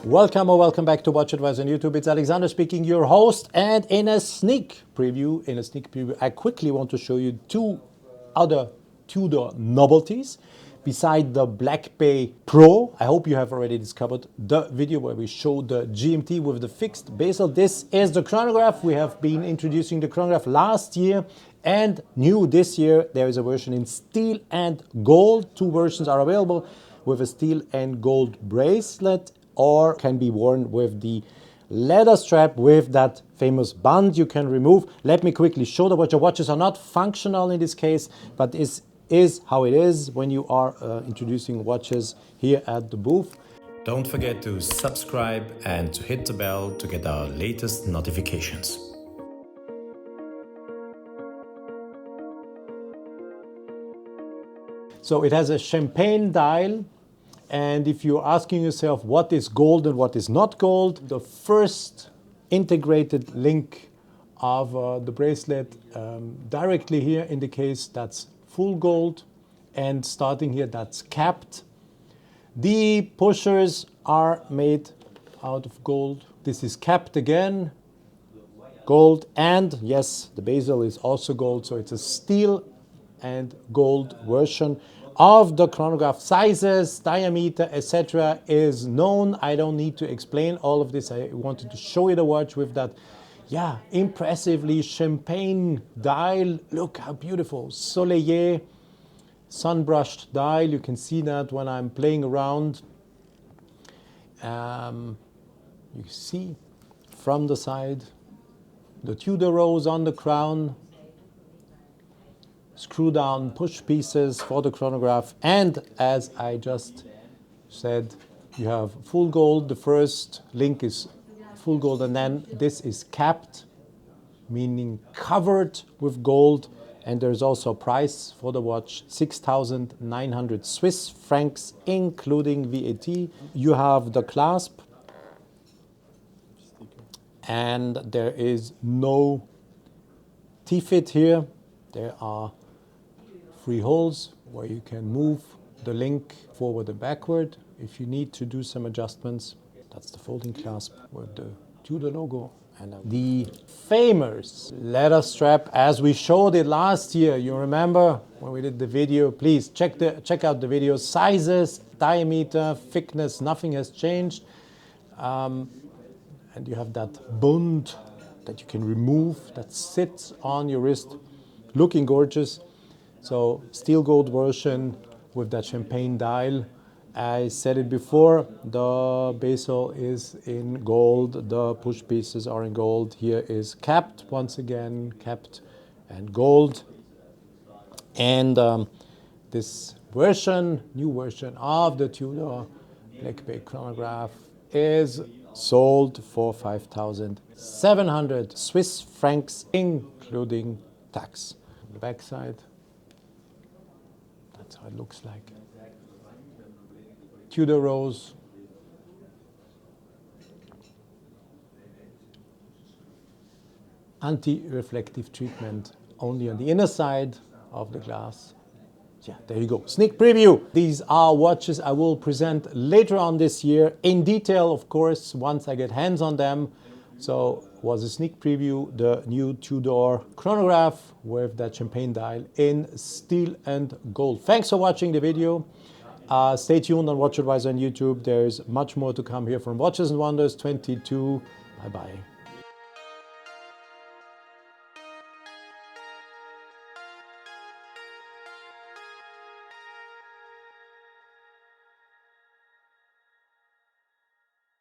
Welcome or welcome back to WatchAdvisor on YouTube. It's Alexander speaking, your host, and in a sneak preview, I quickly want to show you two other Tudor novelties beside the Black Bay Pro. I hope you have already discovered the video where we show the GMT with the fixed bezel. This is the chronograph. We have been introducing the chronograph last year, and new this year there is a version in steel and gold. Two versions are available with a steel and gold bracelet, or can be worn with the leather strap with that famous band you can remove. Let me quickly show the watch. The watches are not functional in this case, but is how it is when you are introducing watches here at the booth. Don't forget to subscribe and to hit the bell to get our latest notifications. So it has a champagne dial. And if you're asking yourself what is gold and what is not gold, the first integrated link of the bracelet directly here indicates that's full gold, and starting here that's capped. The pushers are made out of gold. This is capped again, gold, and yes, the bezel is also gold, so it's a steel and gold version of the chronograph. Sizes, diameter, etc. is known. I don't need to explain all of this. I wanted to show you the watch with that, yeah, impressively champagne dial. Look how beautiful. Soleil, sun-brushed dial. You can see that when I'm playing around. You see from the side the Tudor rose on the crown. Screw down push pieces for the chronograph, and as I just said, you have full gold. The first link is full gold, and then this is capped, meaning covered with gold. And there's also a price for the watch, 6,900 Swiss francs, including VAT. You have the clasp, and there is no T-fit here. There are 3 holes where you can move the link forward and backward if you need to do some adjustments. That's the folding clasp with the Tudor logo. And the famous leather strap as we showed it last year. You remember when we did the video? Please check out the video. Sizes, diameter, thickness, nothing has changed. And you have that bund that you can remove that sits on your wrist, looking gorgeous. So steel gold version with that champagne dial. I said it before, the bezel is in gold, the push pieces are in gold. Here is capped, once again, capped and gold. And this version, new version of the Tudor Black Bay chronograph is sold for 5,700 Swiss francs, including tax. On the back side, that's how it looks like. Tudor rose. Anti-reflective treatment only on the inner side of the glass. Yeah, there you go. Sneak preview. These are watches I will present later on this year in detail, of course, once I get hands on them. So was a sneak preview, the new Tudor chronograph with that champagne dial in steel and gold. Thanks for watching the video. Stay tuned on WatchAdvisor on YouTube. There's much more to come here from Watches and Wonders 22. Bye-bye.